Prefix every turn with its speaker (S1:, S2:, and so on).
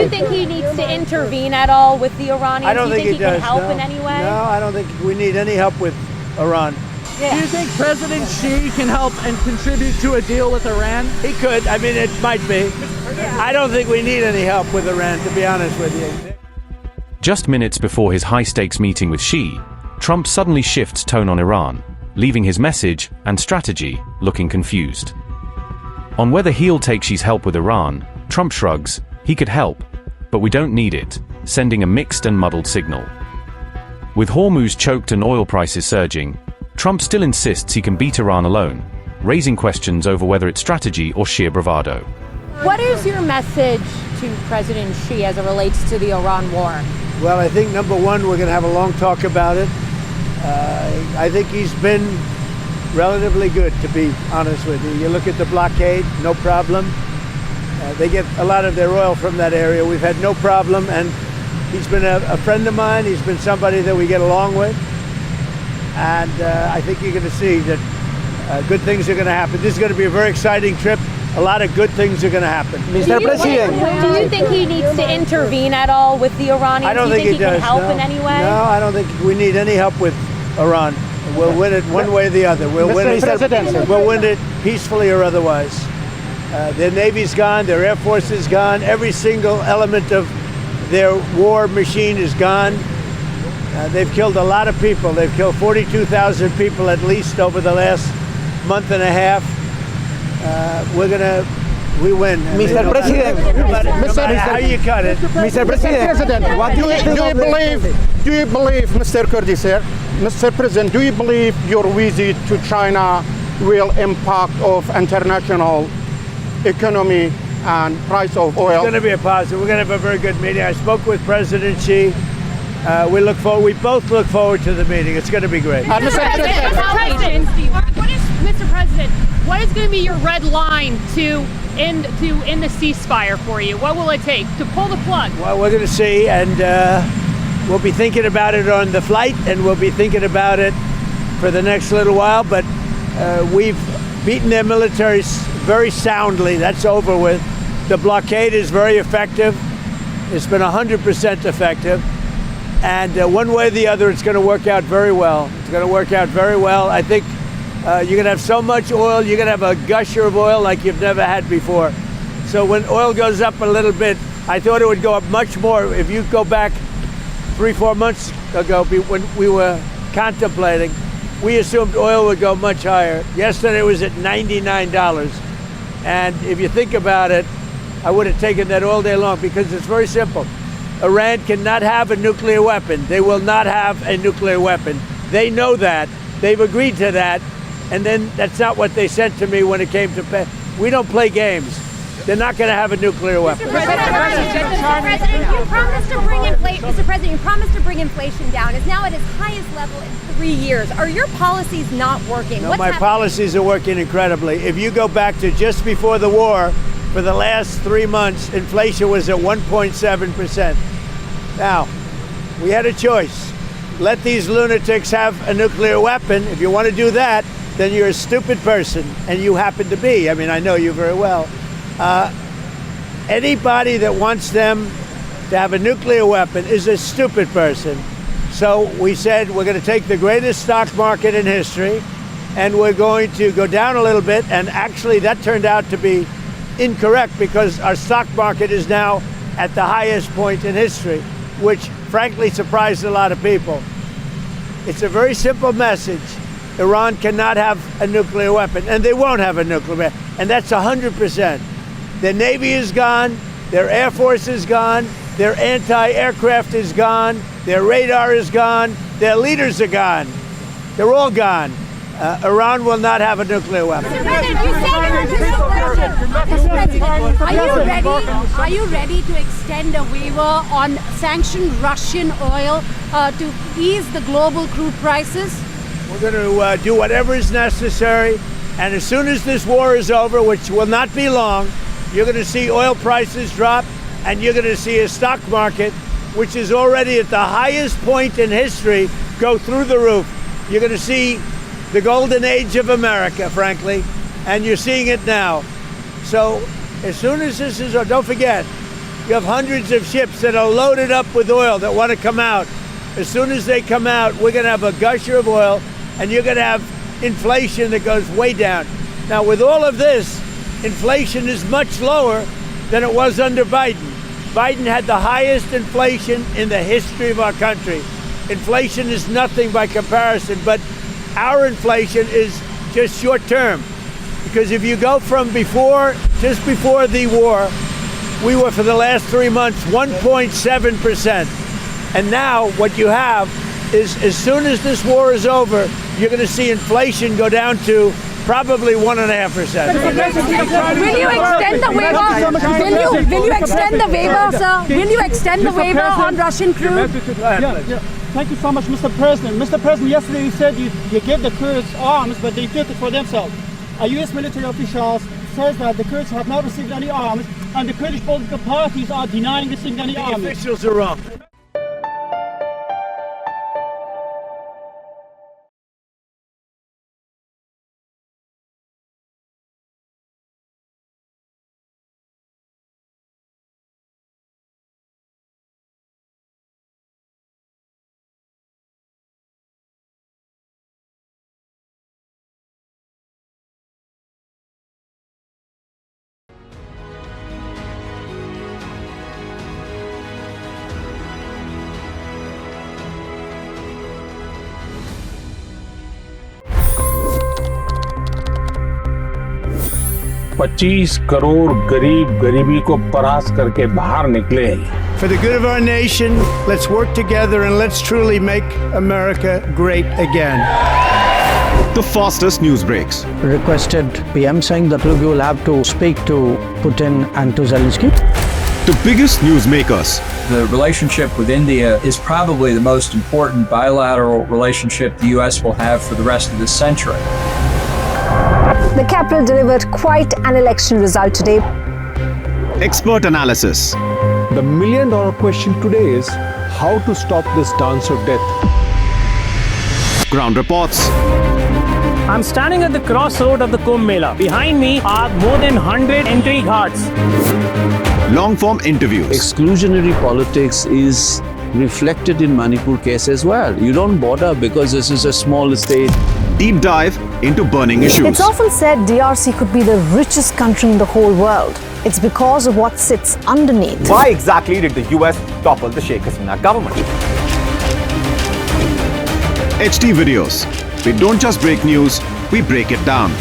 S1: you think he needs to intervene at all with the Iranians?
S2: I don't think he does.
S1: Can help in any way?
S2: No, I don't think we need any help with Iran.
S3: Do you think President Xi can help and contribute to a deal with Iran?
S2: He could. I mean, it might be. I don't think we need any help with Iran, to be honest with you.
S4: Just minutes before his high-stakes meeting with Xi, Trump suddenly shifts tone on Iran, leaving his message and strategy looking confused. On whether he'll take Xi's help with Iran, Trump shrugs, he could help, but we don't need it, sending a mixed and muddled signal. With Hormuz choked and oil prices surging, Trump still insists he can beat Iran alone, raising questions over whether it's strategy or sheer bravado.
S1: What is your message to President Xi as it relates to the Iran war?
S2: Well, I think, number one, we're going to have a long talk about it. I think he's been relatively good, to be honest with you. You look at the blockade, no problem. They get a lot of their oil from that area. We've had no problem, and he's been a friend of mine. He's been somebody that we get along with. And I think you're going to see that good things are going to happen. This is going to be a very exciting trip. A lot of good things are going to happen.
S1: Mr. President, do you think he needs to intervene at all with the Iranians?
S2: I don't think he does.
S1: Can help in any way?
S2: No, I don't think we need any help with Iran. We'll win it one way or the other. We'll win it. We'll win it peacefully or otherwise. Their Navy's gone. Their Air Force is gone. Every single element of their war machine is gone. They've killed a lot of people. They've killed 42,000 people at least over the last month and a half. We win.
S5: Mr. President,
S2: how you cut it.
S5: Mr. President, what do you believe, Mr. Kurdi, sir? Mr. President, do you believe your visit to China will impact of international economy and price of oil?
S2: It's going to be a positive. We're going to have a very good meeting. I spoke with President Xi. We both look forward to the meeting. It's going to be great.
S6: Mr. President, what is going to be your red line to end the ceasefire for you? What will it take to pull the plug?
S2: Well, we're going to see, and we'll be thinking about it on the flight, and we'll be thinking about it for the next little while. But we've beaten their militaries very soundly. That's over with. The blockade is very effective. It's been 100% effective. And one way or the other, it's going to work out very well. It's going to work out very well. I think you're going to have so much oil, you're going to have a gusher of oil like you've never had before. So when oil goes up a little bit, I thought it would go up much more. If you go back 3-4 months ago, when we were contemplating, we assumed oil would go much higher. Yesterday it was at $99. And if you think about it, I would have taken that all day long because it's very simple. Iran cannot have a nuclear weapon. They will not have a nuclear weapon. They know that. They've agreed to that. And then that's not what they said to me when it came to pay. We don't play games. They're not going to have a nuclear weapon.
S7: Mr. President, you promised to bring inflation down. It's now at its highest level in 3 years. Are your policies not working?
S2: No, my policies are working incredibly. If you go back to just before the war, for the last 3 months, inflation was at 1.7%. Now, we had a choice. Let these lunatics have a nuclear weapon. If you want to do that, then you're a stupid person, and you happen to be. I mean, I know you very well. Anybody that wants them to have a nuclear weapon is a stupid person. So we said we're going to take the greatest stock market in history, and we're going to go down a little bit, and actually that turned out to be incorrect because our stock market is now at the highest point in history, which frankly surprised a lot of people. It's a very simple message. Iran cannot have a nuclear weapon, and they won't have a nuclear weapon, and that's 100%. Their Navy is gone, their Air Force is gone, their anti-aircraft is gone, their radar is gone, their leaders are gone. They're all gone. Iran will not have a nuclear weapon.
S7: Are you ready to extend a waiver on sanctioned Russian oil to ease the global crude prices?
S2: We're going to do whatever is necessary, and as soon as this war is over, which will not be long, you're going to see oil prices drop, and you're going to see a stock market, which is already at the highest point in history, go through the roof. You're going to see the golden age of America, frankly, and you're seeing it now. So as soon as this is over, don't forget, You have hundreds of ships that are loaded up with oil that want to come out. As soon as they come out, we're going to have a gusher of oil, and you're going to have inflation that goes way down. Now, with all of this, inflation is much lower than it was under Biden. Biden had the highest inflation in the history of our country. Inflation is nothing by comparison, but our inflation is just short term. Because if you go from just before the war, we were for the last 3 months 1.7%. And now what you have is, as soon as this war is over, you're going to see inflation go down to probably 1.5%.
S7: Will you extend the waiver? Will you extend the waiver, sir? Will you extend the waiver on Russian crude?
S8: Thank you so much, Mr. President. Mr. President, yesterday you said you gave the Kurds arms, but they took it for themselves. A U.S. military official says that the Kurds have not received any arms, and the Kurdish political parties are denying receiving any arms.
S2: The officials are wrong.
S9: $25 crore गरीब गरीबी को परास्त करके बाहर निकले।
S2: For the good of our nation, let's work together and let's truly make America great again.
S10: The fastest news breaks.
S11: Requested PM saying that we will have to speak to Putin and to Zelensky.
S10: The biggest newsmakers.
S12: The relationship with India is probably the most important bilateral relationship the U.S. will have for the rest of this century.
S13: The capital delivered quite an election result today.
S10: Expert analysis.
S14: The million-dollar question today is how to stop this dance of death.
S10: Ground reports.
S15: I'm standing at the crossroad of the Kumbh Mela. Behind me are more than 100 entry ghats.
S10: Long-form interviews.
S16: Exclusionary politics is reflected in Manipur case as well. You don't bother because this is a small state.
S10: Deep dive into burning issues.
S13: It's often said DRC could be the richest country in the whole world. It's because of what sits underneath.
S17: Why exactly did the US topple the Sheikh Hasina government?
S10: HT videos. We don't just break news, we break it down.